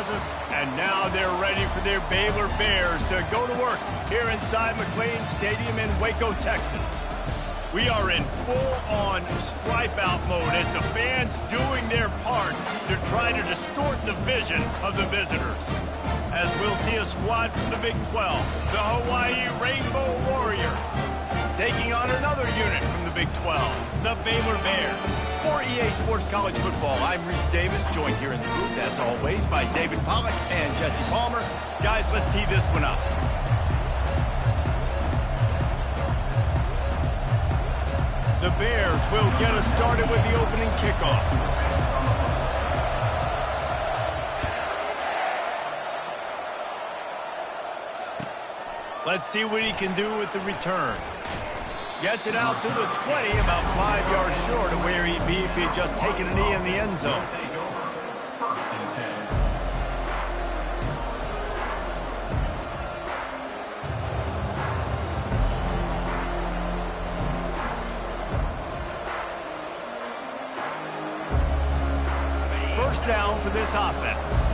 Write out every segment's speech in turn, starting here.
pauses, and now they're ready for their Baylor Bears to go to work here inside McLean Stadium in Waco, Texas. We are in full-on stripe-out mode as the fans doing their part to try to distort the vision of the visitors. As we'll see a squad from the Big 12, the Hawaii Rainbow Warriors, taking on another unit from the Big 12, the Baylor Bears. For EA Sports College Football, I'm Reese Davis, joined here in the booth, as always, by David Pollack and Jesse Palmer. Guys, let's tee this one up. The Bears will get us started with the opening kickoff. Let's see what he can do with the return. Gets it out to the 20, about 5 yards short of where he'd be if he'd just taken a knee in the end zone. First down for this offense.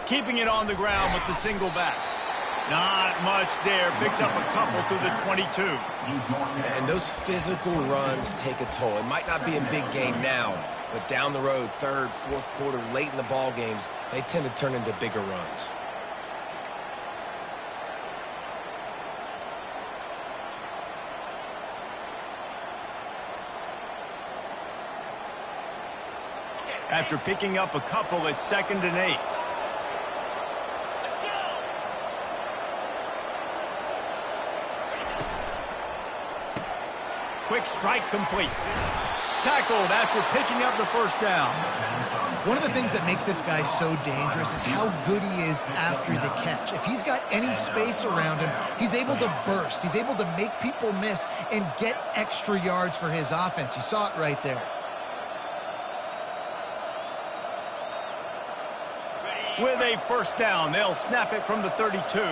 Keeping it on the ground with the single back. Not much there. Picks up a couple to the 22. And those physical runs take a toll. It might not be a big game now, but down the road, third, fourth quarter, late in the ball games, they tend to turn into bigger runs. After picking up a couple, it's 2nd and 8. Quick strike complete. Tackled after picking up the first down. One of the things that makes this guy so dangerous is how good he is after the catch. If he's got any space around him, he's able to burst. He's able to make people miss and get extra yards for his offense. You saw it right there. With a first down, they'll snap it from the 32.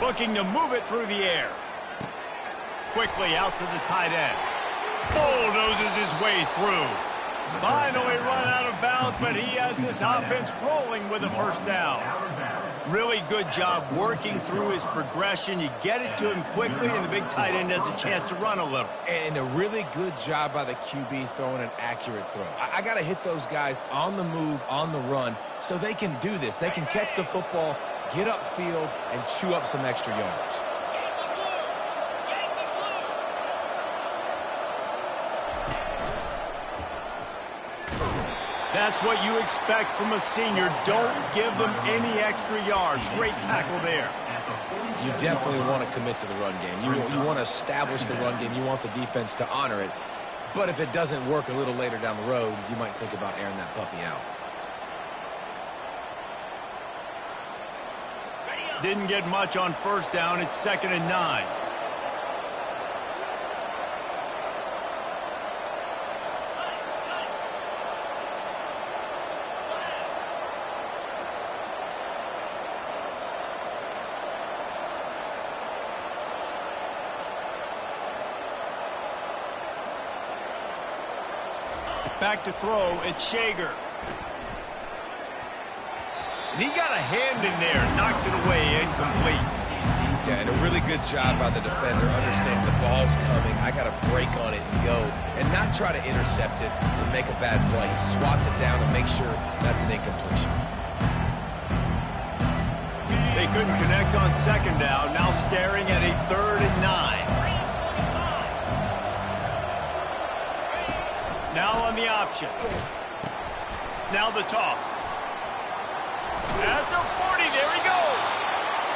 Looking to move it through the air. Quickly out to the tight end. Bulldozes his way through. Finally run out of bounds, but he has this offense rolling with a first down. Really good job working through his progression. You get it to him quickly, and the big tight end has a chance to run a little. And a really good job by the QB throwing an accurate throw. I got to hit those guys on the move, on the run, so they can do this. They can catch the football, get upfield, and chew up some extra yards. That's what you expect from a senior. Don't give them any extra yards. Great tackle there. You definitely want to commit to the run game. You want to establish the run game. You want the defense to honor it. But if it doesn't work a little later down the road, you might think about airing that puppy out. Didn't get much on first down. It's 2nd and 9. Back to throw, it's Shager. And he got a hand in there, knocks it away, incomplete. Yeah, and a really good job by the defender, understanding the ball's coming. I got to break on it and go, and not try to intercept it and make a bad play. He swats it down and makes sure that's an incompletion. They couldn't connect on 2nd down, now staring at a 3rd and 9. Now on the option. Now the toss. At the 40, there he goes.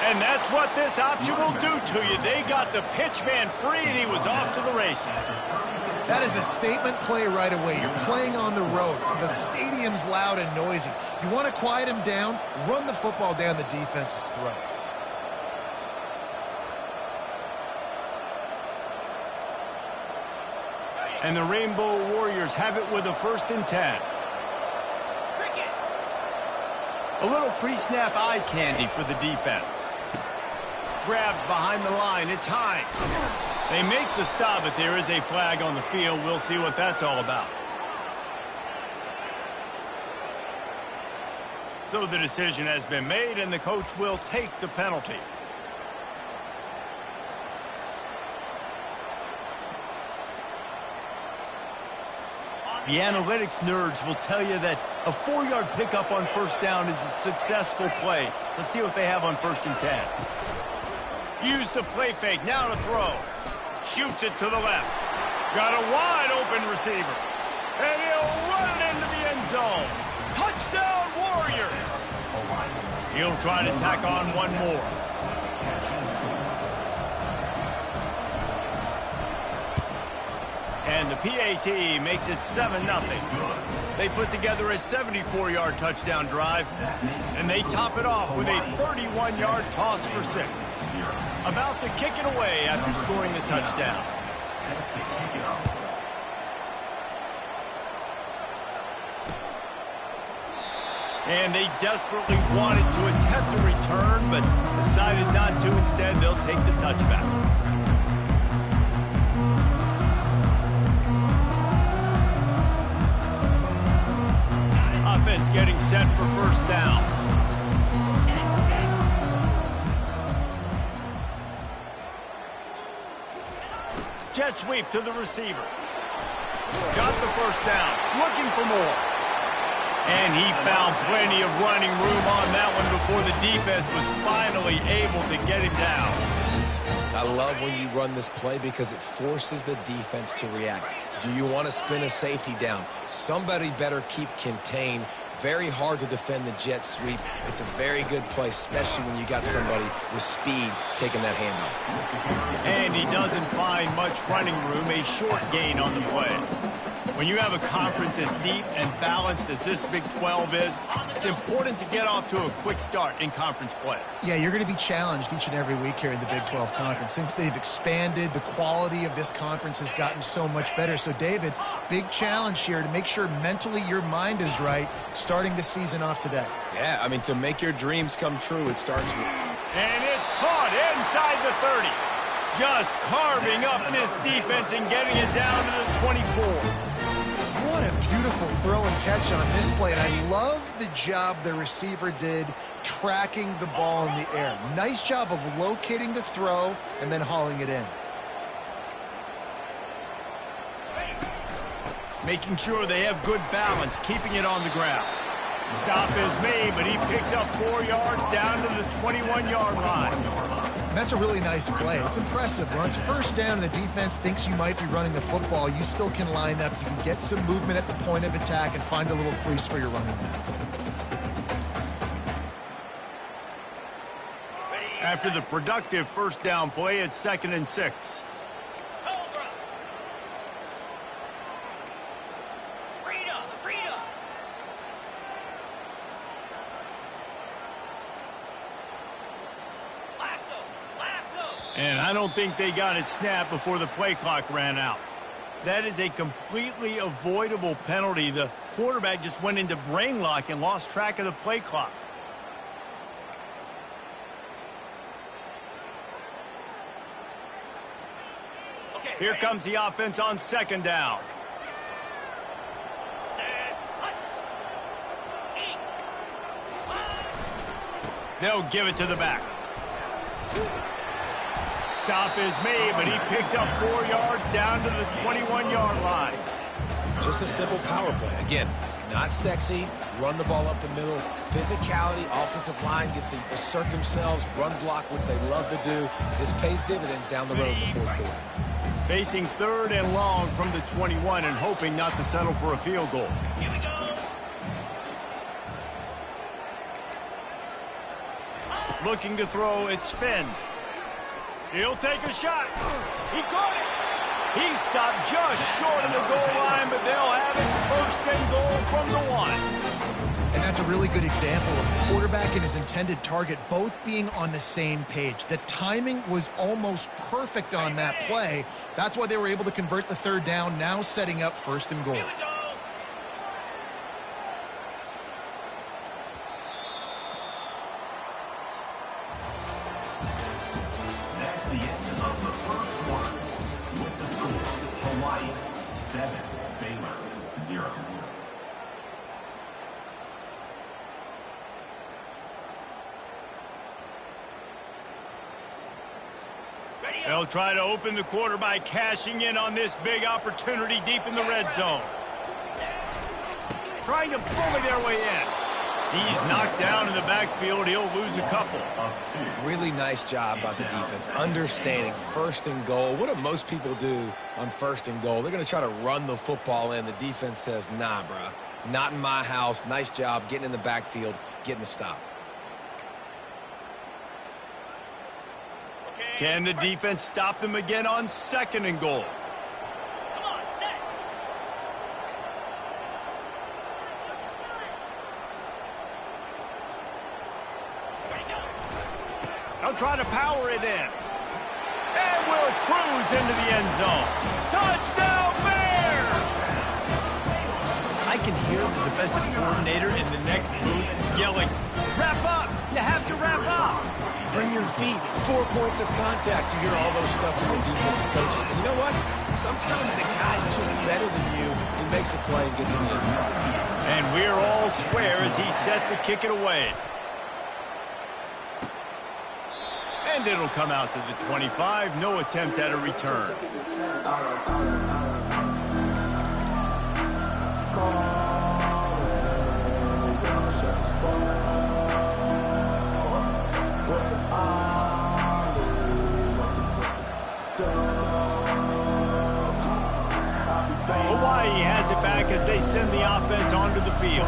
And that's what this option will do to you. They got the pitch man free, and he was off to the races. That is a statement play right away. You're playing on the road. The stadium's loud and noisy. You want to quiet him down, run the football down the defense's throat. And the Rainbow Warriors have it with a 1st and 10. A little pre-snap eye candy for the defense. Grabbed behind the line, it's high. They make the stop, but there is a flag on the field. We'll see what that's all about. So the decision has been made, and the coach will take the penalty. The analytics nerds will tell you that a 4-yard pickup on 1st down is a successful play. Let's see what they have on 1st and 10. Use the play fake, now to throw. Shoots it to the left. Got a wide open receiver. And he'll run it into the end zone. Touchdown Warriors! He'll try to tack on one more. And the PAT makes it 7-0. They put together a 74-yard touchdown drive, and they top it off with a 31-yard toss for 6. About to kick it away after scoring the touchdown. And they desperately wanted to attempt a return, but decided not to. Instead, they'll take the touchback. Offense getting set for 1st down. Jet sweep to the receiver. Got the 1st down. Looking for more. And he found plenty of running room on that one before the defense was finally able to get him down. I love when you run this play because it forces the defense to react. Do you want to spin a safety down? Somebody better keep contained. Very hard to defend the jet sweep. It's a very good play, especially when you got somebody with speed taking that handoff. And he doesn't find much running room, a short gain on the play. When you have a conference as deep and balanced as this Big 12 is, it's important to get off to a quick start in conference play. Yeah, you're going to be challenged each and every week here in the Big 12 Conference. Since they've expanded, the quality of this conference has gotten so much better. So, David, big challenge here to make sure mentally your mind is right starting the season off today. Yeah, I mean, to make your dreams come true, it starts with... And it's caught inside the 30. Just carving up this defense and getting it down to the 24. What a beautiful throw and catch on this play, and I love the job the receiver did tracking the ball in the air. Nice job of locating the throw and then hauling it in. Making sure they have good balance, keeping it on the ground. Stop is made, but he picks up 4 yards down to the 21-yard line. That's a really nice play. It's impressive. When it's 1st down and the defense thinks you might be running the football, you still can line up. You can get some movement at the point of attack and find a little crease for your running back. After the productive 1st down play, it's 2nd and 6. And I don't think they got it snapped before the play clock ran out. That is a completely avoidable penalty. The quarterback just went into brain lock and lost track of the play clock. Here comes the offense on 2nd down. They'll give it to the back. Stop is made, but he picks up 4 yards down to the 21-yard line. Just a simple power play. Again, not sexy, run the ball up the middle. Physicality, offensive line gets to assert themselves, run block, which they love to do. This pays dividends down the road in the 4th quarter. Facing 3rd and long from the 21 and hoping not to settle for a field goal. Here we go. Looking to throw, it's Finn. He'll take a shot. He caught it. He stopped just short of the goal line, but they'll have it 1st and goal from the 1. And that's a really good example of the quarterback and his intended target both being on the same page. The timing was almost perfect on that play. That's why they were able to convert the third down, now setting up 1st and goal. That's the end of the first quarter. With the score, Hawaii 7, Baylor 0. They'll try to open the quarter by cashing in on this big opportunity deep in the red zone. Trying to bully their way in. He's knocked down in the backfield. He'll lose a couple. Really nice job by the defense. Understanding 1st and goal. What do most people do on 1st and goal? They're going to try to run the football in. The defense says, nah, bruh. Not in my house. Nice job getting in the backfield, getting the stop. Can the defense stop them again on 2nd and goal? They'll try to power it in. And will cruise into the end zone. Touchdown, Bears! I can hear the defensive coordinator in the next booth yelling, wrap up! You have to wrap up! Bring your feet. 4 points of contact. You hear all those stuff from the defensive coaches. And you know what? Sometimes the guy's just better than you. He makes a play and gets in the end zone. And we're all square as he's set to kick it away. And it'll come out to the 25. No attempt at a return. Hawaii has it back as they send the offense onto the field.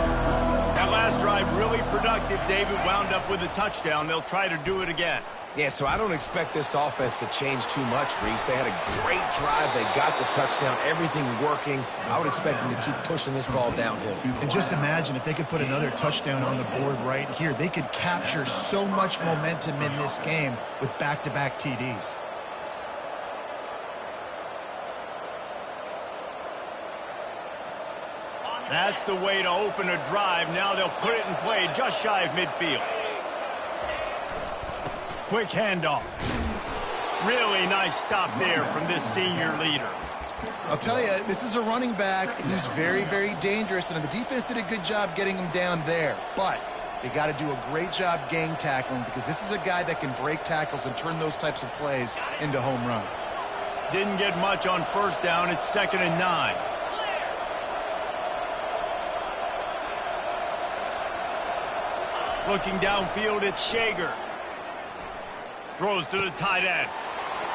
That last drive really productive. David wound up with a touchdown. They'll try to do it again. Yeah, so I don't expect this offense to change too much, Reese. They had a great drive. They got the touchdown. Everything working. I would expect them to keep pushing this ball downhill. And just imagine if they could put another touchdown on the board right here. They could capture so much momentum in this game with back-to-back TDs. That's the way to open a drive. Now they'll put it in play just shy of midfield. Quick handoff. Really nice stop there from this senior leader. I'll tell you, this is a running back who's very, very dangerous, and the defense did a good job getting him down there. But they got to do a great job gang tackling because this is a guy that can break tackles and turn those types of plays into home runs. Didn't get much on 1st down. It's 2nd and 9. Looking downfield, it's Shager. Throws to the tight end.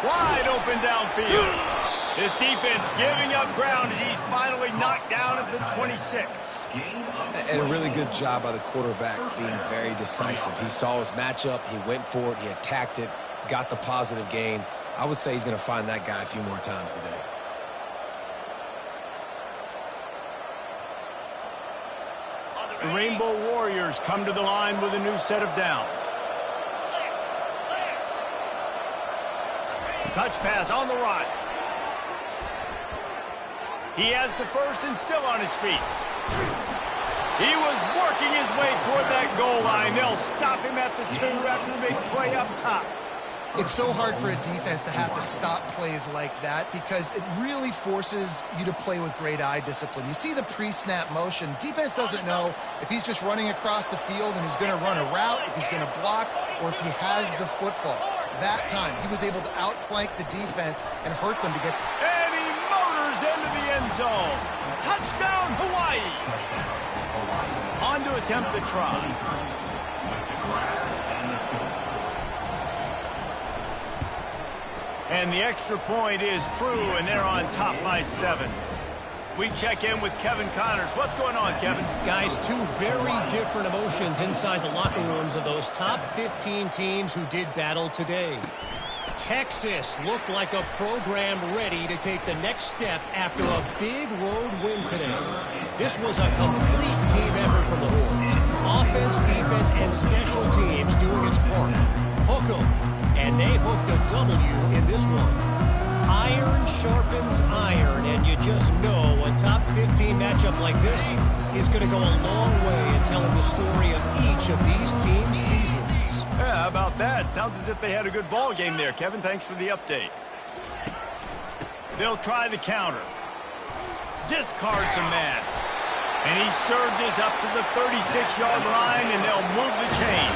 Wide open downfield. This defense giving up ground as he's finally knocked down at the 26. And a really good job by the quarterback being very decisive. He saw his matchup. He went for it. He attacked it. Got the positive gain. I would say he's going to find that guy a few more times today. The Rainbow Warriors come to the line with a new set of downs. Touch pass on the run. He has the 1st and still on his feet. He was working his way toward that goal line. They'll stop him at the 2 after the big play up top. It's so hard for a defense to have to stop plays like that because it really forces you to play with great eye discipline. You see the pre-snap motion. Defense doesn't know if he's just running across the field and he's going to run a route, if he's going to block, or if he has the football. That time, he was able to outflank the defense and hurt them to get... And he motors into the end zone. Touchdown, Hawaii. On to attempt the try. And the extra point is true, and they're on top by 7. We check in with Kevin Connors. What's going on, Kevin? Guys, 2 very different emotions inside the locker rooms of those top 15 teams who did battle today. Texas looked like a program ready to take the next step after a big road win today. This was a complete team effort from the Horns. offense, defense, and special teams doing its part. Hook 'em. And they hooked a W in this one. Iron sharpens iron, and you just know a top 15 matchup like this is going to go a long way in telling the story of each of these teams' seasons. Yeah, how about that? Sounds as if they had a good ball game there, Kevin. Thanks for the update. They'll try the counter. Discards a man. And he surges up to the 36-yard line, and they'll move the chain.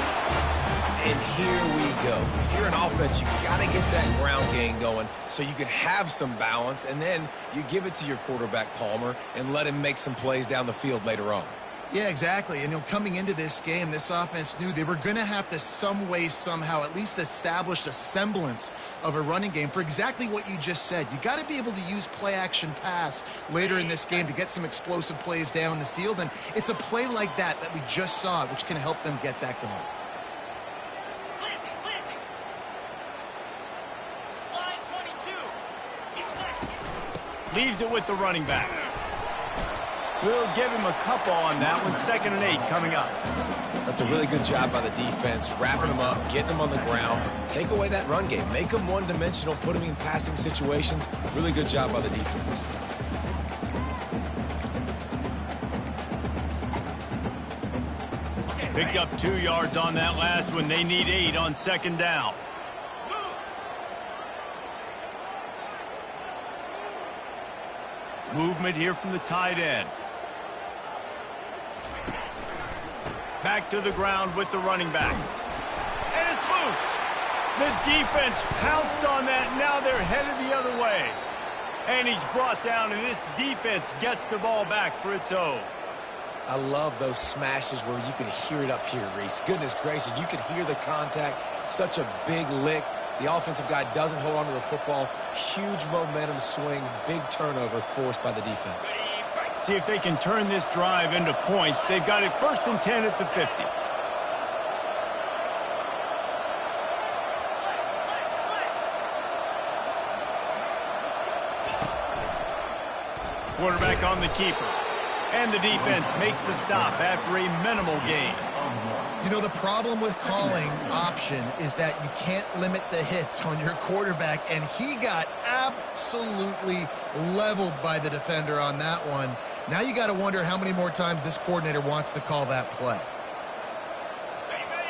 And here we go. If you're an offense, you've got to get that ground game going so you can have some balance, and then you give it to your quarterback, Palmer, and let him make some plays down the field later on. Yeah, exactly. And coming into this game, this offense knew they were going to have to some way, somehow, at least establish a semblance of a running game for exactly what you just said. You got to be able to use play-action pass later in this game to get some explosive plays down the field, and it's a play like that we just saw, which can help them get that going. Leaves it with the running back. We'll give him a couple on that one. 2nd and 8 coming up. That's a really good job by the defense, wrapping them up, getting them on the ground. Take away that run game. Make them one-dimensional, put them in passing situations. Really good job by the defense. Picked up 2 yards on that last one. They need 8 on 2nd down. Movement here from the tight end. Back to the ground with the running back. And it's loose. The defense pounced on that. Now they're headed the other way. And he's brought down, and this defense gets the ball back for its own. I love those smashes where you can hear it up here, Reese. Goodness gracious, you can hear the contact. Such a big lick. The offensive guy doesn't hold on to the football. Huge momentum swing, big turnover forced by the defense. See if they can turn this drive into points. They've got it 1st and 10 at the 50. Quarterback on the keeper. And the defense makes the stop after a minimal gain. You know, the problem with calling option is that you can't limit the hits on your quarterback, and he got absolutely leveled by the defender on that one. Now you got to wonder how many more times this coordinator wants to call that play.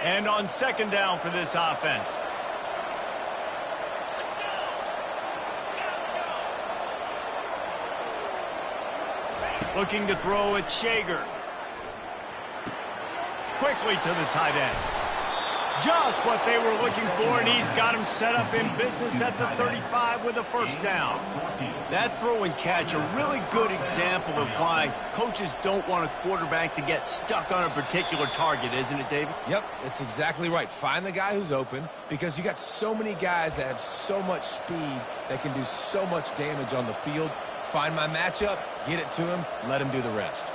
And on 2nd down for this offense. Looking to throw at Shager. Quickly to the tight end. Just what they were looking for, and he's got him set up in business at the 35 with a 1st down. That throw and catch, a really good example of why coaches don't want a quarterback to get stuck on a particular target, isn't it, David? Yep, that's exactly right. Find the guy who's open, because you got so many guys that have so much speed that can do so much damage on the field. Find my matchup, get it to him, let him do the rest.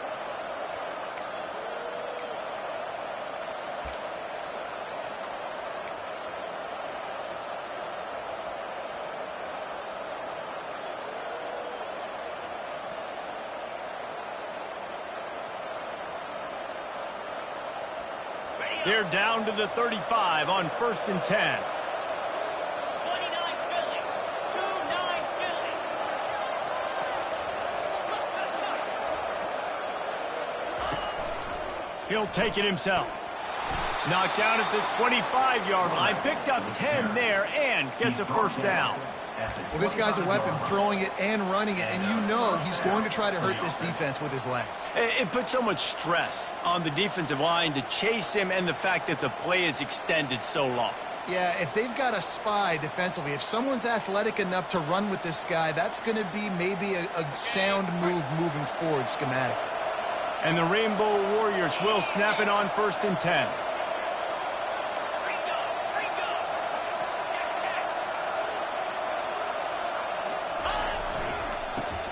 They're down to the 35 on 1st and 10. 29 Philly. 2-9 Philly. He'll take it himself. Knocked down at the 25-yard line. Picked up 10 there and gets a 1st down. Well, this guy's a weapon, throwing it and running it, and you know he's going to try to hurt this defense with his legs. It puts so much stress on the defensive line to chase him, and the fact that the play is extended so long. Yeah, if they've got a spy defensively, if someone's athletic enough to run with this guy, that's going to be maybe a sound move moving forward schematically. And the Rainbow Warriors will snap it on 1st and 10.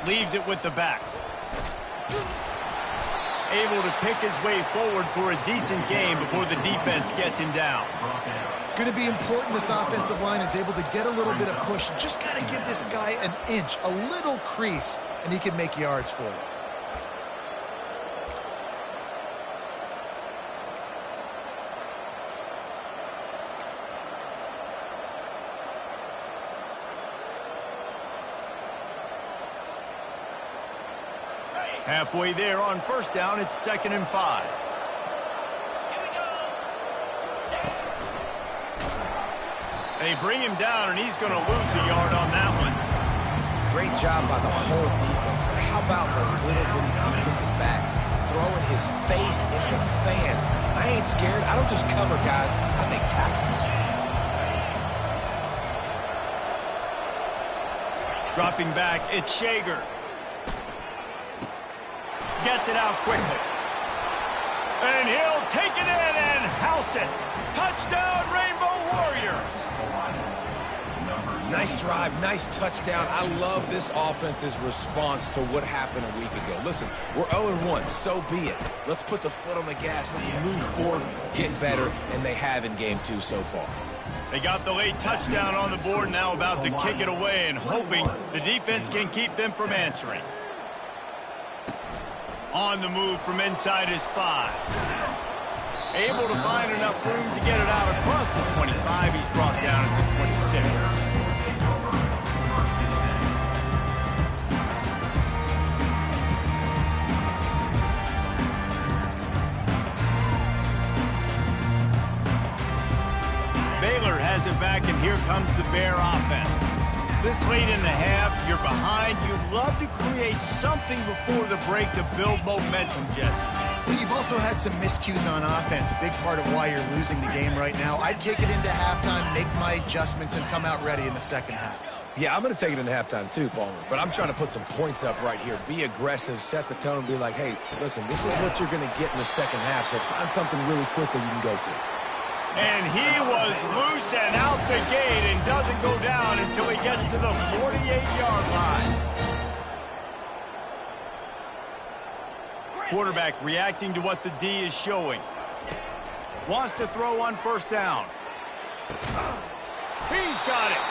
Leaves it with the back. Able to pick his way forward for a decent game before the defense gets him down. It's going to be important this offensive line is able to get a little bit of push. Just got to give this guy an inch, a little crease, and he can make yards for it. Halfway there on first down, it's 2nd and 5. They bring him down, and he's going to lose a yard on that one. Great job by the whole defense, but how about the little bitty defensive back throwing his face in the fan? I ain't scared. I don't just cover guys. I make tackles. Dropping back, it's Shager. Gets it out quickly. And he'll take it in and house it. Touchdown, Rainbow Warriors. Nice drive, nice touchdown. I love this offense's response to what happened a week ago. Listen, we're 0-1, so be it. Let's put the foot on the gas. Let's move forward, get better, and they have in game 2 so far. They got the late touchdown on the board, now about to kick it away and hoping the defense can keep them from answering. On the move from inside his 5. Able to find enough room to get it out across the 25. He's brought down at the 26. Baylor has it back, and here comes the Bear offense. This late in the half, you're behind. You'd love to create something before the break to build momentum, Jesse. But you've also had some miscues on offense, a big part of why you're losing the game right now. I'd take it into halftime, make my adjustments, and come out ready in the second half. Yeah, I'm going to take it into halftime too, Palmer, but I'm trying to put some points up right here. Be aggressive, set the tone, be like, hey, listen, this is what you're going to get in the second half, so find something really quickly you can go to. And he was loose and out the gate and doesn't go down until he gets to the 48-yard line. Quarterback reacting to what the D is showing. Wants to throw on first down. He's got it.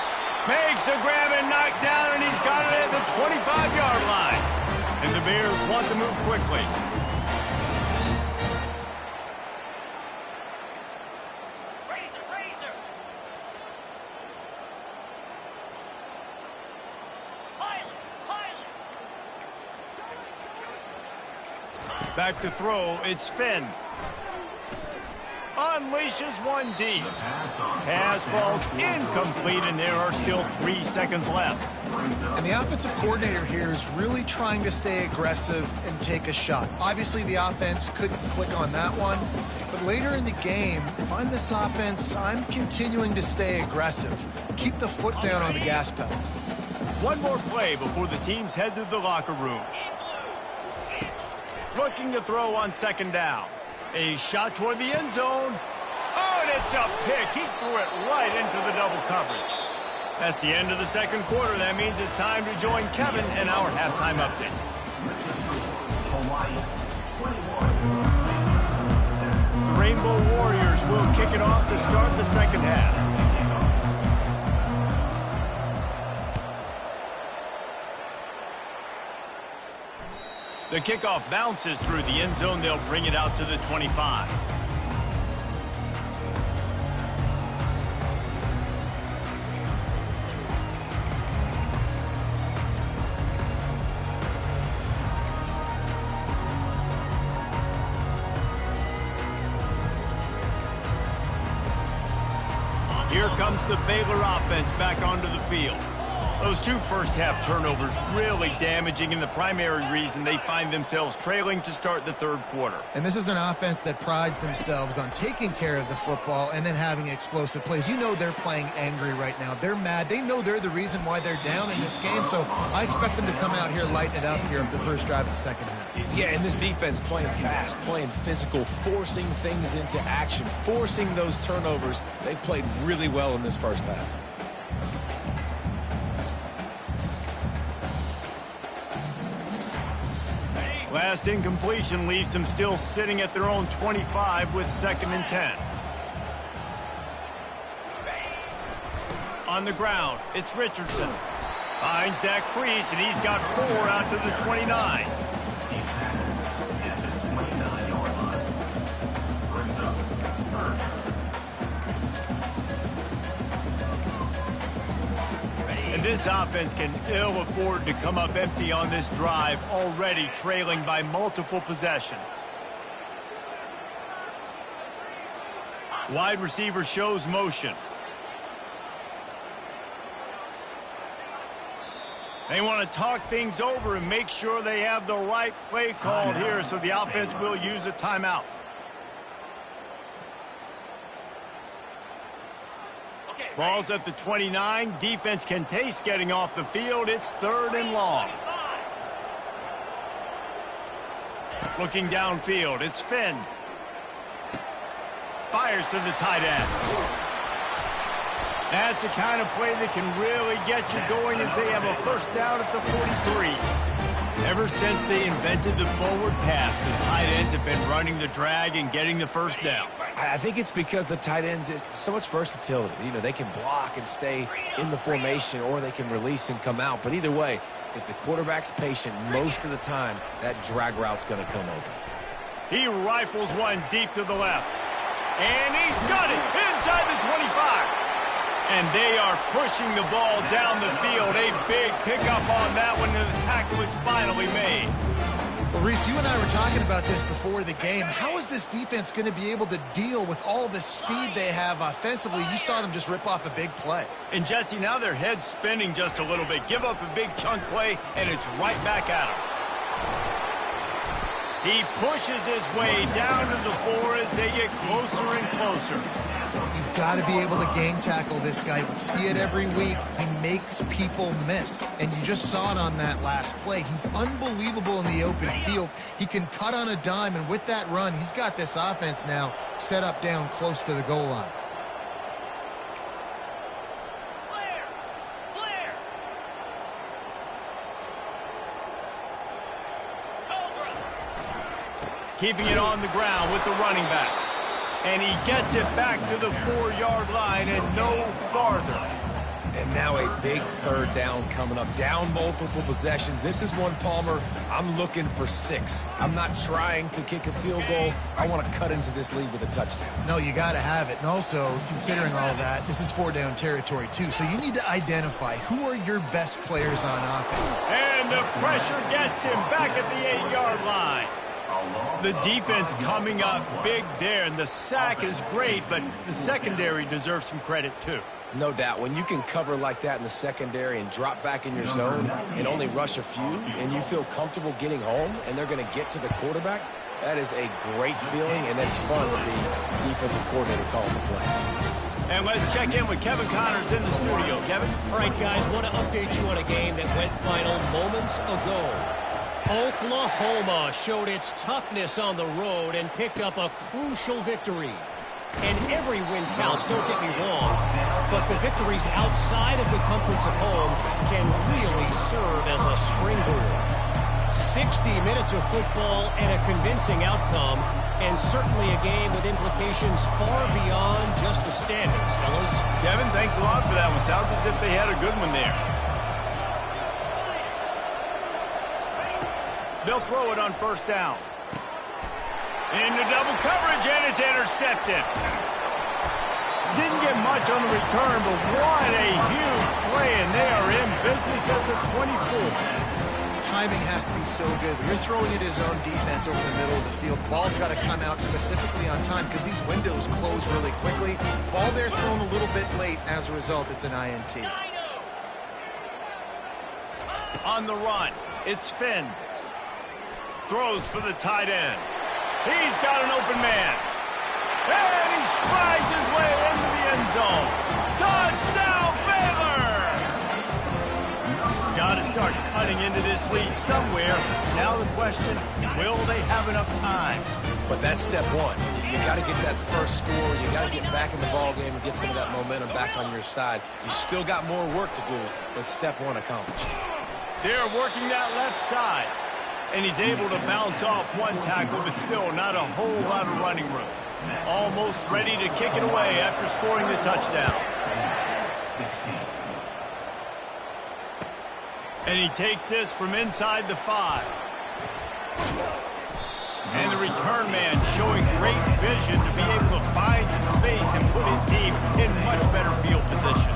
Makes the grab and knock down, and he's got it at the 25-yard line. And the Bears want to move quickly. Back to throw, it's Finn. Unleashes one deep. Pass falls incomplete, and there are still 3 seconds left. And the offensive coordinator here is really trying to stay aggressive and take a shot. Obviously, the offense couldn't click on that one. But later in the game, if I'm this offense, I'm continuing to stay aggressive. Keep the foot down on the gas pedal. One more play before the teams head to the locker rooms. Looking to throw on second down. A shot toward the end zone. Oh, and it's a pick. He threw it right into the double coverage. That's the end of the second quarter. That means it's time to join Kevin in our halftime update. The Rainbow Warriors will kick it off to start the second half. The kickoff bounces through the end zone. They'll bring it out to the 25. Here comes the Baylor offense back onto the field. Those 2 first-half turnovers really damaging, and the primary reason they find themselves trailing to start the third quarter. And this is an offense that prides themselves on taking care of the football and then having explosive plays. You know they're playing angry right now. They're mad. They know they're the reason why they're down in this game, so I expect them to come out here, lighten it up here for the first drive of the second half. Yeah, and this defense playing fast, playing physical, forcing things into action, forcing those turnovers. They played really well in this first half. Last incompletion leaves them still sitting at their own 25 with 2nd and 10. On the ground, it's Richardson. Finds that crease, and he's got 4 out to the 29. And This offense can ill afford to come up empty on this drive, already trailing by multiple possessions. Wide receiver shows motion. They want to talk things over and make sure they have the right play called here, so the offense will use a timeout. Ball's at the 29. Defense can taste getting off the field. It's 3rd and long. Looking downfield, it's Finn. Fires to the tight end. That's the kind of play that can really get you going as they have a first down at the 43. Ever since they invented the forward pass, the tight ends have been running the drag and getting the first down. I think it's because the tight ends is so much versatility. You know, they can block and stay in the formation, or they can release and come out. But either way, if the quarterback's patient, most of the time, that drag route's going to come open. He rifles one deep to the left. And he's got it inside the 25. And they are pushing the ball down the field. A big pickup on that one, and the tackle is finally made. Well, Reese, you and I were talking about this before the game. How is this defense going to be able to deal with all the speed they have offensively? You saw them just rip off a big play. And, Jesse, now their head's spinning just a little bit. Give up a big chunk play, and it's right back at him. He pushes his way down to the 4 as they get closer and closer. You've got to be able to gang tackle this guy. We see it every week. He makes people miss. And you just saw it on that last play. He's unbelievable in the open field. He can cut on a dime, and with that run, he's got this offense now set up down close to the goal line. Keeping it on the ground with the running back. And he gets it back to the 4-yard line and no farther. And now a big 3rd down coming up. Down multiple possessions. This is one, Palmer, I'm looking for 6. I'm not trying to kick a field goal. I want to cut into this lead with a touchdown. No, you got to have it. And also, considering all of that, this is 4-down territory too. So you need to identify who are your best players on offense. And the pressure gets him back at the 8-yard line. The defense coming up big there, and the sack is great, but the secondary deserves some credit too. No doubt. When you can cover like that in the secondary and drop back in your zone and only rush a few, and you feel comfortable getting home and they're going to get to the quarterback, that is a great feeling, and it's fun to be defensive coordinator calling the plays. And let's check in with Kevin Connors in the studio. Kevin? All right, guys, want to update you on a game that went final moments ago. Oklahoma showed its toughness on the road and picked up a crucial victory. And every win counts, don't get me wrong, but the victories outside of the comforts of home can really serve as a springboard. 60 minutes of football and a convincing outcome, and certainly a game with implications far beyond just the standings, fellas. Kevin, thanks a lot for that one. Sounds as if they had a good one there. They'll throw it on 1st down. Into double coverage, and it's intercepted. Didn't get much on the return, but what a huge play, and they are in business at the 24. Timing has to be so good. When you're throwing at his own defense over the middle of the field, the ball's got to come out specifically on time because these windows close really quickly. Ball there thrown a little bit late. As a result, it's an INT. On the run, it's Finn. Throws for the tight end. He's got an open man. And he strides his way into the end zone. Touchdown, Baylor! Got to start cutting into this lead somewhere. Now the question, will they have enough time? But that's step one. You got to get that first score. You got to get back in the ball game and get some of that momentum back on your side. You still got more work to do, but step one accomplished. They're working that left side. And he's able to bounce off one tackle, but still not a whole lot of running room. Almost ready to kick it away after scoring the touchdown. And he takes this from inside the 5. And the return man showing great vision to be able to find some space and put his team in much better field position.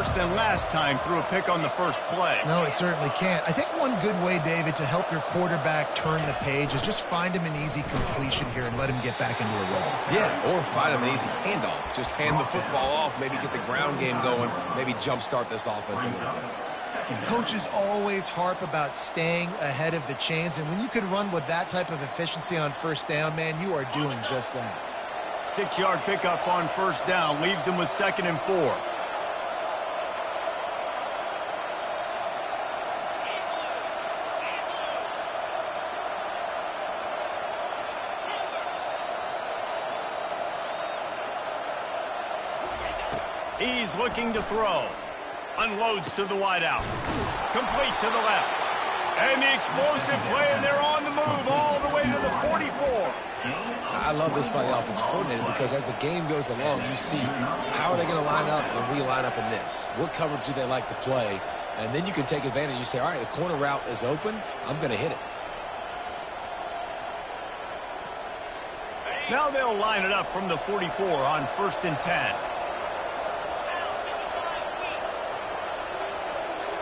worse than last time through a pick on the first play. No, it certainly can't. I think one good way, David, to help your quarterback turn the page is just find him an easy completion here and let him get back into a rhythm. Yeah, or find him an easy handoff. Just hand the football off, maybe get the ground game going, maybe jumpstart this offense a little bit. Coaches always harp about staying ahead of the chains, and when you can run with that type of efficiency on first down, man, you are doing just that. 6-yard pickup on first down leaves them with 2nd and 4. He's looking to throw. Unloads to the wideout. Complete to the left. And the explosive play, and they're on the move all the way to the 44. I love this by the offensive coordinator because as the game goes along, you see how are they going to line up when we line up in this? What coverage do they like to play? And then you can take advantage. You say, all right, the corner route is open. I'm going to hit it. Now they'll line it up from the 44 on 1st and 10.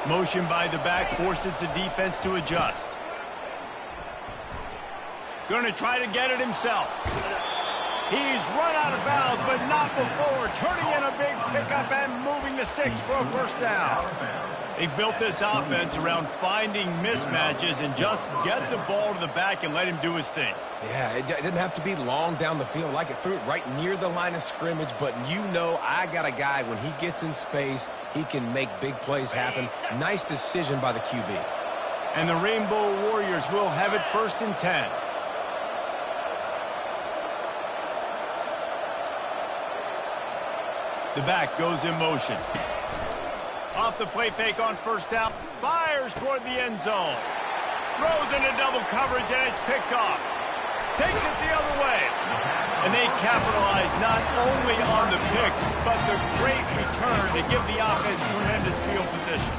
Motion by the back forces the defense to adjust. Going to try to get it himself. He's run out of bounds, but not before. Turning in a big pickup and moving the sticks for a first down. They've built this offense around finding mismatches and just get the ball to the back and let him do his thing. Yeah, it didn't have to be long down the field. Like it threw it right near the line of scrimmage, but you know I got a guy, when he gets in space, he can make big plays happen. Nice decision by the QB. And the Rainbow Warriors will have it 1st and 10. The back goes in motion. Off the play fake on first down. Fires toward the end zone. Throws into double coverage, and it's picked off. Takes it the other way. And they capitalize not only on the pick, but the great return to give the offense tremendous field position.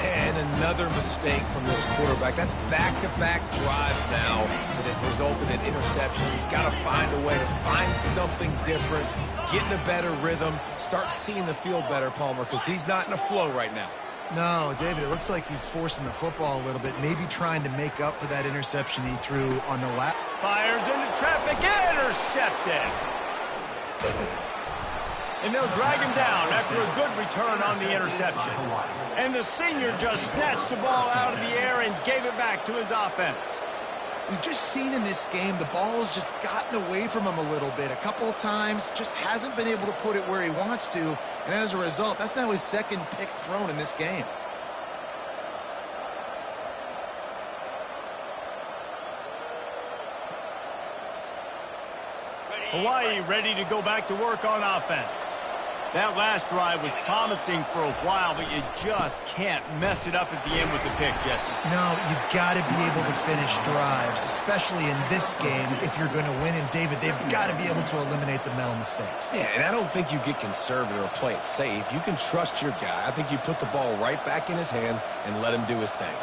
And another mistake from this quarterback. That's back-to-back drives now that have resulted in interceptions. He's got to find a way to find something different, get in a better rhythm, start seeing the field better, Palmer, because he's not in a flow right now. No, David, it looks like he's forcing the football a little bit, maybe trying to make up for that interception he threw on the lap. Fires into traffic, intercepted. And they'll drag him down after a good return on the interception. And the senior just snatched the ball out of the air and gave it back to his offense. We've just seen in this game the ball has just gotten away from him a little bit. A couple of times, just hasn't been able to put it where he wants to. And as a result, that's now his 2nd pick thrown in this game. Hawaii ready to go back to work on offense. That last drive was promising for a while, but you just can't mess it up at the end with the pick, Jesse. No, you've got to be able to finish drives, especially in this game if you're going to win. And, David, they've got to be able to eliminate the mental mistakes. Yeah, and I don't think you get conservative or play it safe. You can trust your guy. I think you put the ball right back in his hands and let him do his thing.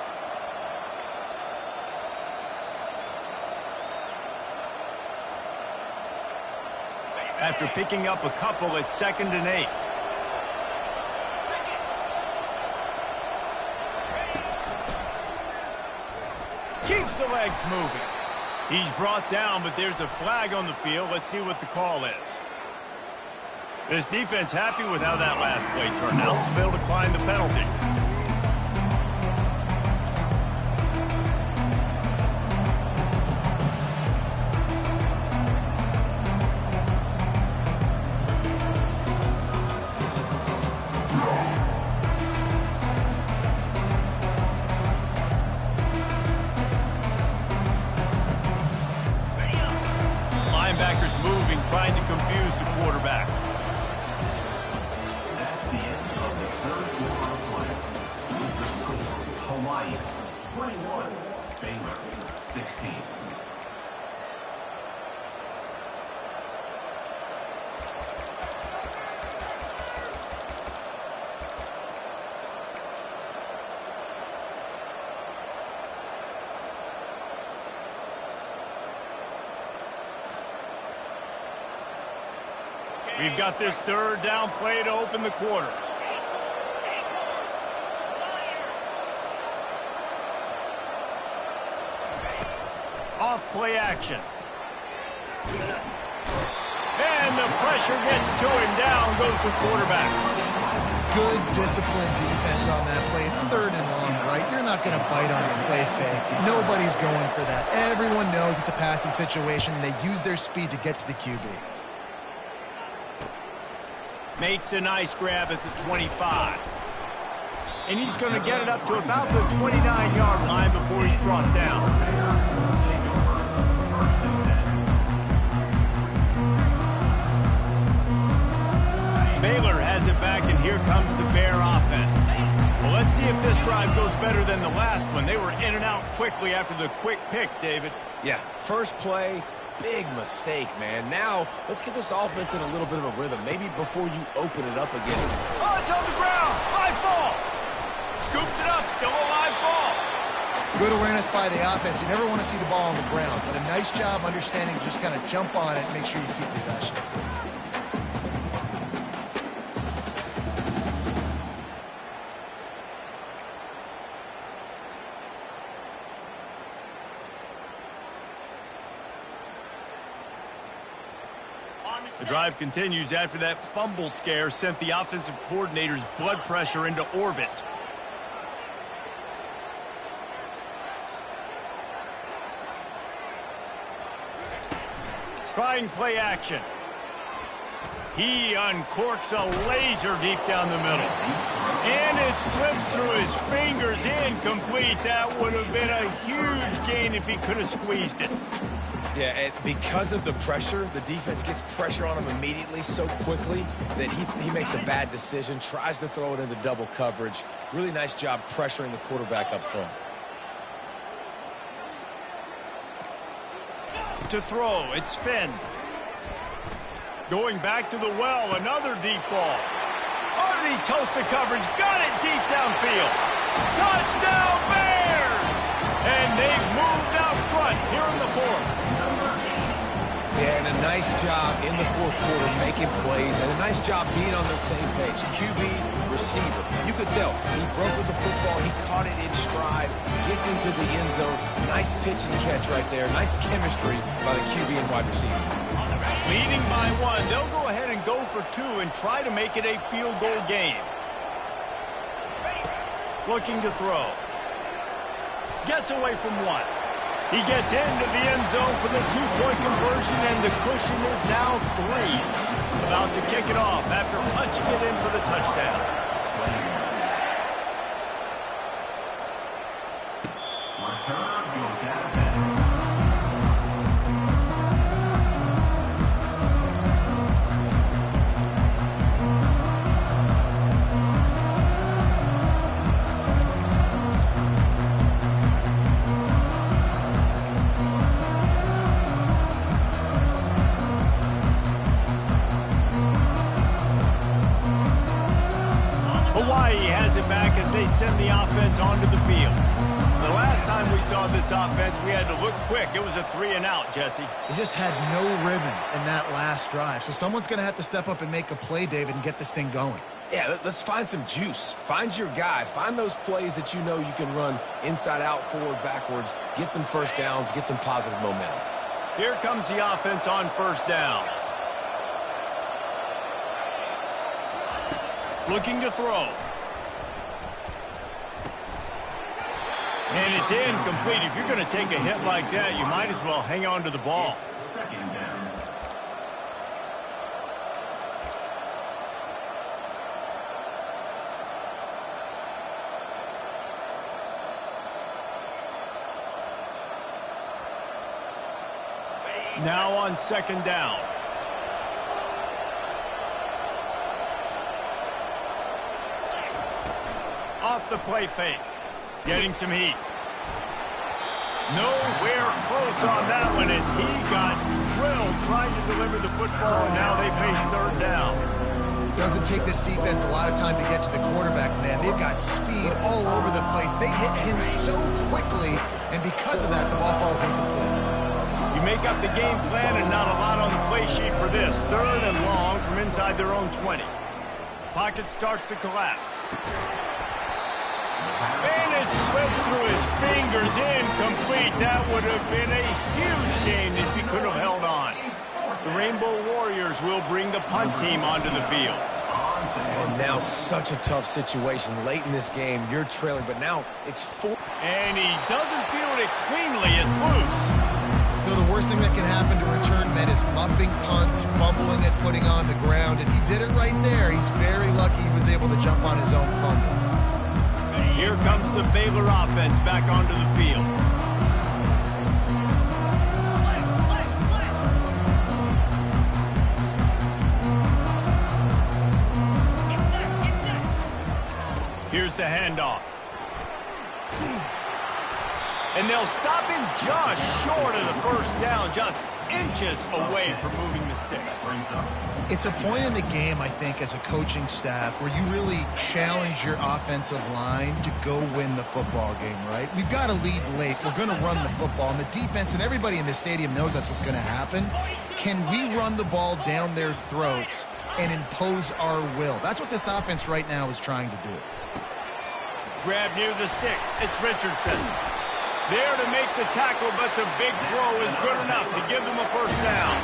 After picking up a couple, it's 2nd and 8. Keeps the legs moving. He's brought down, but there's a flag on the field. Let's see what the call is. This defense happy with how that last play turned out, so they'll decline the penalty. Linebackers moving, trying to confuse the quarterback. That's the end of the 3rd quarter of play. With the score, Hawaii 21, Baylor 16. We've got this 3rd down play to open the quarter. off play action. And the pressure gets to him. Down goes the quarterback. Good disciplined defense on that play. It's 3rd and long, right? You're not going to bite on a play fake. Nobody's going for that. Everyone knows it's a passing situation. They use their speed to get to the QB. Makes a nice grab at the 25. And he's going to get it up to about the 29-yard line before he's brought down. Baylor has it back, and here comes the Bear offense. Well, let's see if this drive goes better than the last one. They were in and out quickly after the quick pick, David. Yeah, first play, big mistake, man. Now, let's get this offense in a little bit of a rhythm, maybe before you open it up again. Oh, it's on the ground. Live ball. Scoops it up. Still a live ball. Good awareness by the offense. You never want to see the ball on the ground, but a nice job understanding to just kind of jump on it and make sure you keep possession. The drive continues after that fumble scare sent the offensive coordinator's blood pressure into orbit. Trying play action. He uncorks a laser deep down the middle. And it slips through his fingers, incomplete. That would have been a huge gain if he could have squeezed it. Yeah, and because of the pressure, the defense gets pressure on him immediately so quickly that he makes a bad decision, tries to throw it into double coverage. Really nice job pressuring the quarterback up front. To throw, it's Finn. Going back to the well, another deep ball. Underneath toast the coverage, got it deep downfield. Touchdown Bears! And they've moved out front here in the 4th. Yeah, and a nice job in the 4th quarter making plays, and a nice job being on the same page. QB, receiver. You could tell he broke with the football. He caught it in stride, gets into the end zone. Nice pitch and catch right there. Nice chemistry by the QB and wide receiver. Leading by 1, they'll go ahead and go for 2 and try to make it a field goal game. Looking to throw. Gets away from 1. He gets into the end zone for the 2-point conversion, and the cushion is now 3. About to kick it off after punching it in for the touchdown. Return goes out of bounds. Back as they send the offense onto the field. The last time we saw this offense, we had to look quick. It was a 3-and-out, Jesse. They just had no rhythm in that last drive. So someone's going to have to step up and make a play, David, and get this thing going. Yeah, let's find some juice. Find your guy. Find those plays that you know you can run inside out, forward, backwards. Get some first downs. Get some positive momentum. Here comes the offense on first down. Looking to throw. And it's incomplete. If you're going to take a hit like that, you might as well hang on to the ball. It's 2nd down. Now on 2nd down. Off the play fake. Getting some heat. Nowhere close on that one as he got drilled trying to deliver the football, and now they face 3rd down. Doesn't take this defense a lot of time to get to the quarterback, man. They've got speed all over the place. They hit him so quickly, and because of that, the ball falls incomplete. You make up the game plan and not a lot on the play sheet for this. 3rd and long from inside their own 20. Pocket starts to collapse. And it slips through his fingers, incomplete. That would have been a huge game if he could have held on. The Rainbow Warriors will bring the punt team onto the field. And now such a tough situation. Late in this game, you're trailing, but now it's 4. And he doesn't field it cleanly. It's loose. You know, the worst thing that can happen to return men is muffing punts, fumbling it, putting on the ground, and he did it right there. He's very lucky he was able to jump on his own fumble. Here comes the Baylor offense back onto the field. Here's the handoff. And they'll stop him just short of the first down, just inches away from moving the sticks. It's a point in the game, I think, as a coaching staff where you really challenge your offensive line to go win the football game, right? We've got to lead late. We're going to run the football. And the defense and everybody in the stadium knows that's what's going to happen. Can we run the ball down their throats and impose our will? That's what this offense right now is trying to do. Grab near the sticks. It's Richardson. There to make the tackle, but the big throw is good enough to give them a first down.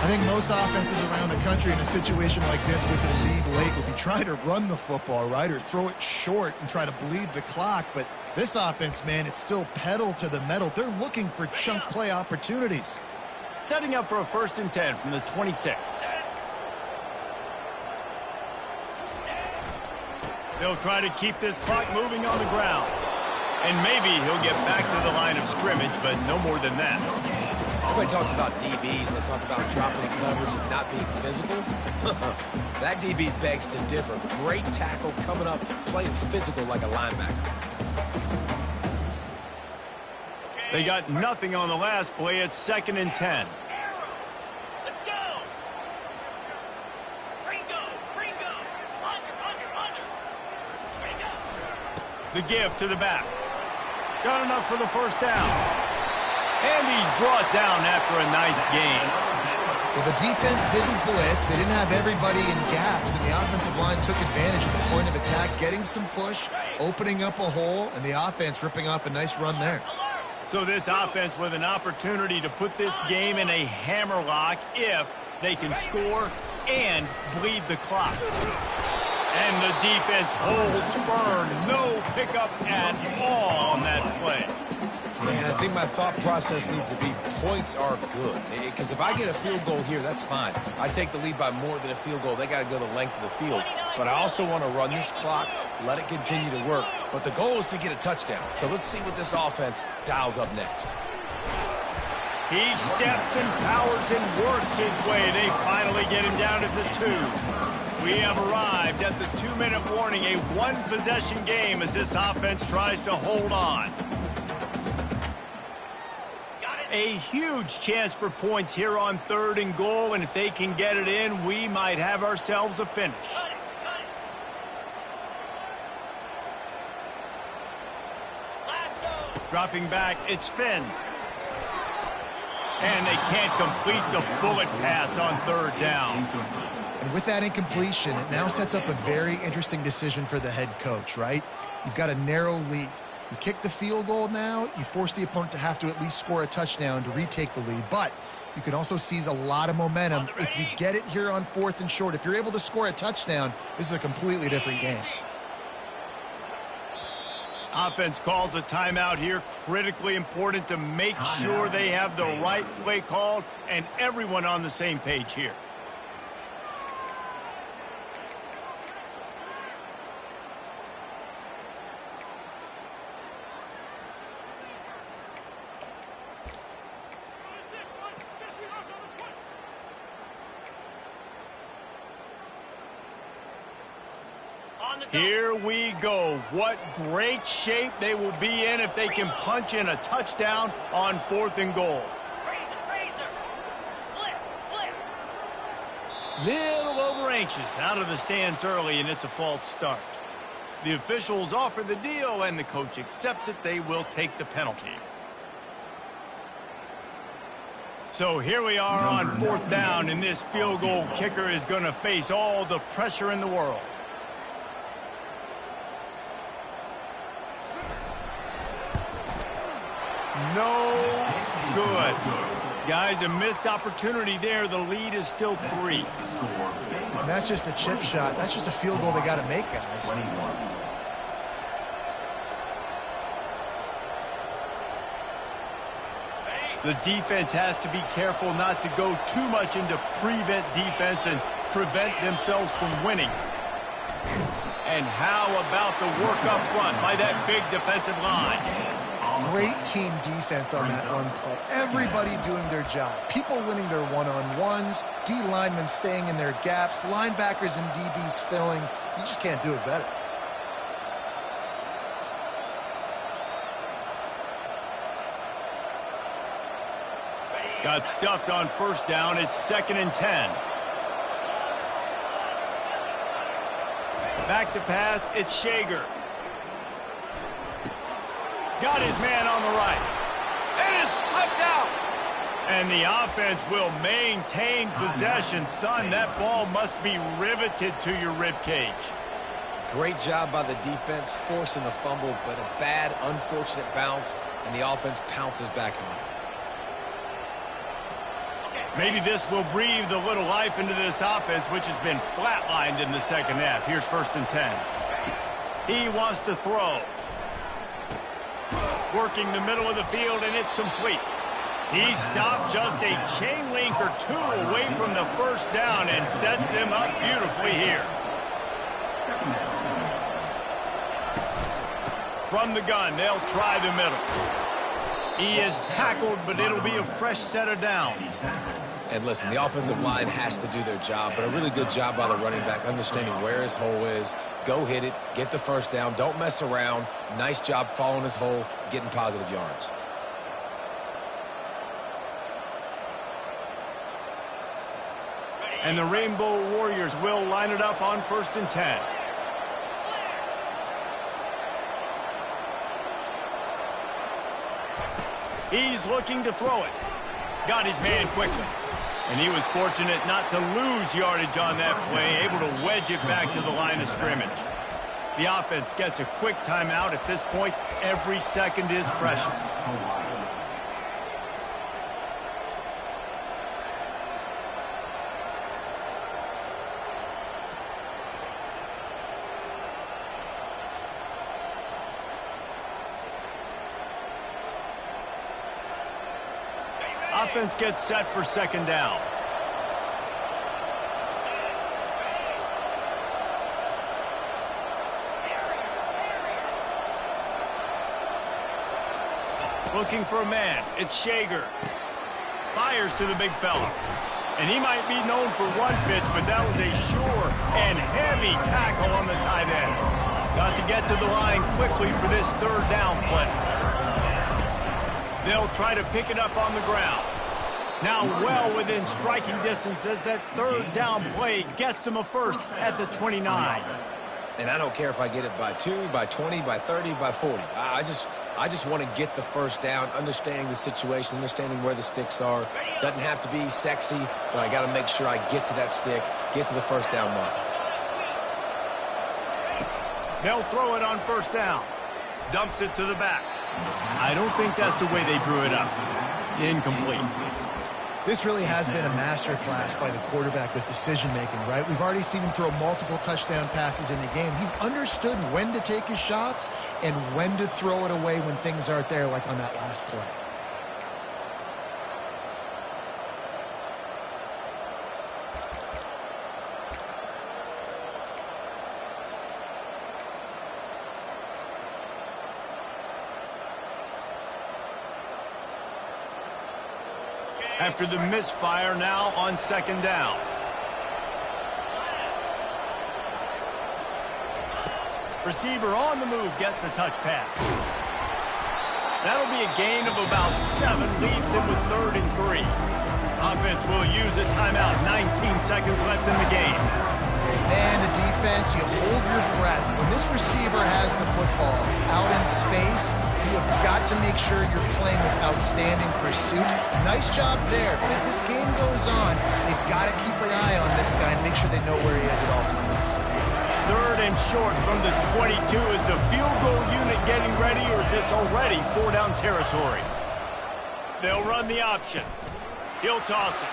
I think most offenses around the country in a situation like this with the lead late would be trying to run the football, right, or throw it short and try to bleed the clock. But this offense, man, it's still pedal to the metal. They're looking for chunk play opportunities. Setting up for a 1st and 10 from the 26. They'll try to keep this clock moving on the ground. And maybe he'll get back to the line of scrimmage, but no more than that. Everybody talks about DBs, and they talk about dropping coverage and not being physical. That DB begs to differ. Great tackle coming up, playing physical like a linebacker. They got nothing on the last play. It's 2nd and 10. Let's go. Ringo. Under. Ringo. The give to the back. Got enough for the first down. And he's brought down after a nice gain. Well, the defense didn't blitz. They didn't have everybody in gaps, and the offensive line took advantage of the point of attack, getting some push, opening up a hole, and the offense ripping off a nice run there. So this offense with an opportunity to put this game in a hammerlock if they can score and bleed the clock. And the defense holds firm. No pickup at all on that play. Yeah, I think my thought process needs to be points are good. Because if I get a field goal here, that's fine. I take the lead by more than a field goal. They got to go the length of the field. But I also want to run this clock, let it continue to work. But the goal is to get a touchdown. So let's see what this offense dials up next. He steps and powers and works his way. They finally get him down at the 2. We have arrived at the 2-minute warning, a one-possession game as this offense tries to hold on. A huge chance for points here on 3rd and goal, and if they can get it in, we might have ourselves a finish. Dropping back, it's Finn. And they can't complete the bullet pass on 3rd down. And with that incompletion, it now sets up a very interesting decision for the head coach, right? You've got a narrow lead. You kick the field goal now, you force the opponent to have to at least score a touchdown to retake the lead. But you can also seize a lot of momentum if you get it here on 4th and short. If you're able to score a touchdown, this is a completely different game. Offense calls a timeout here. Critically important to make sure they have the right play called and everyone on the same page here. Here we go. What great shape they will be in if they can punch in a touchdown on 4th and goal. Razor. Flip. Little over anxious out of the stands early, and it's a false start. The officials offer the deal, and the coach accepts it. They will take the penalty. So here we are on 4th down, and this field goal kicker is going to face all the pressure in the world. No good. Guys, a missed opportunity there. The lead is still 3. And that's just a chip shot. That's just a field goal they got to make, guys. The defense has to be careful not to go too much into prevent defense and prevent themselves from winning. And how about the work up front by that big defensive line? Great team defense on that run play. Everybody doing their job. People winning their one-on-ones, D linemen staying in their gaps, linebackers and DBs filling. You just can't do it better. Got stuffed on first down. It's 2nd and 10. Back to pass. It's Shager. Got his man on the right. And is slipped out. And the offense will maintain possession. Son, that ball must be riveted to your ribcage. Great job by the defense, forcing the fumble, but a bad, unfortunate bounce, and the offense pounces back on it. Maybe this will breathe a little life into this offense, which has been flatlined in the second half. Here's 1st and 10. He wants to throw. Working the middle of the field, and it's complete. He stopped just a chain link or 2 away from the first down and sets them up beautifully here. From the gun, they'll try the middle. He is tackled, but it'll be a fresh set of downs. And listen, the offensive line has to do their job, but a really good job by the running back, understanding where his hole is. Go hit it, get the first down, don't mess around. Nice job following his hole, getting positive yards. And the Rainbow Warriors will line it up on 1st and 10. He's looking to throw it. Got his man quickly. And he was fortunate not to lose yardage on that play, able to wedge it back to the line of scrimmage. The offense gets a quick timeout. At this point, every second is precious. Offense gets set for 2nd down. Looking for a man. It's Shager. Fires to the big fella. And he might be known for one pitch, but that was a sure and heavy tackle on the tight end. Got to get to the line quickly for this 3rd down play. They'll try to pick it up on the ground. Now well within striking distance as that 3rd down play gets them a first at the 29. And I don't care if I get it by 2, by 20, by 30, by 40. I just want to get the first down, understanding the situation, understanding where the sticks are. Doesn't have to be sexy, but I got to make sure I get to that stick, get to the first down mark. They'll throw it on 1st down. Dumps it to the back. I don't think that's the way they drew it up. Incomplete. This really has been a masterclass by the quarterback with decision-making, right? We've already seen him throw multiple touchdown passes in the game. He's understood when to take his shots and when to throw it away when things aren't there, like on that last play. After the misfire, now on 2nd down. Receiver on the move gets the touch pass. That'll be a gain of about 7, leaves him with 3rd and 3. Offense will use a timeout, 19 seconds left in the game. And the defense, you hold your breath. When this receiver has the football out in space, you have got to make sure you're playing with outstanding pursuit. Nice job there, but as this game goes on, they've got to keep an eye on this guy and make sure they know where he is at all times. 3rd and short from the 22. Is the field goal unit getting ready, or is this already 4-down territory? They'll run the option. He'll toss it.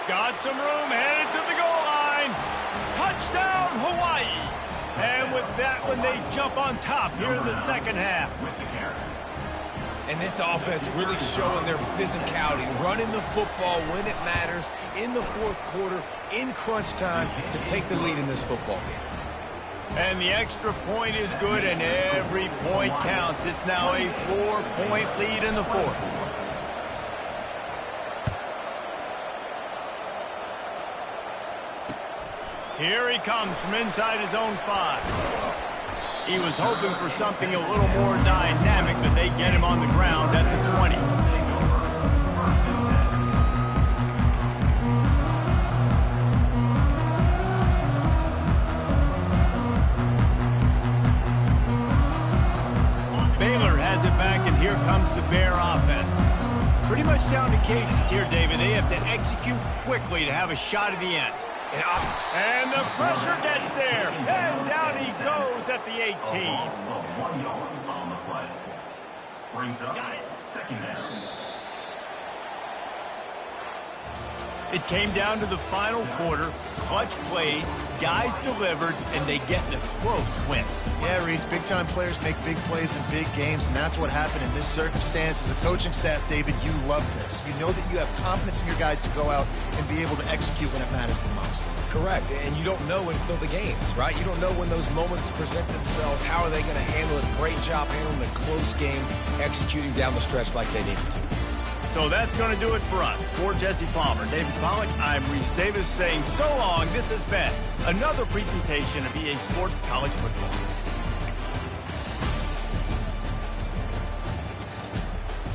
Got some room, headed to the goal line. Touchdown, Hawaii. And with that one, they jump on top here in the second half. And this offense really showing their physicality, running the football when it matters, in the fourth quarter, in crunch time, to take the lead in this football game. And the extra point is good, and every point counts. It's now a 4-point lead in the fourth. Here he comes from inside his own 5. He was hoping for something a little more dynamic, but they get him on the ground at the 20. Baylor has it back, and here comes the Bear offense. Pretty much down to cases here, David. They have to execute quickly to have a shot at the end. And the pressure gets there. And down he goes at the 18. $1 on the play. Brings up second down. It came down to the final quarter. Clutch plays, guys delivered, and they get a close win. Yeah, Reese, big-time players make big plays in big games, and that's what happened in this circumstance. As a coaching staff, David, you love this. You know that you have confidence in your guys to go out and be able to execute when it matters the most. Correct, and you don't know until the games, right? You don't know when those moments present themselves. How are they going to handle it? Great job handling a close game, executing down the stretch like they needed to. So that's going to do it for us. For Jesse Palmer, David Pollack, I'm Reese Davis saying so long. This has been another presentation of EA Sports College Football.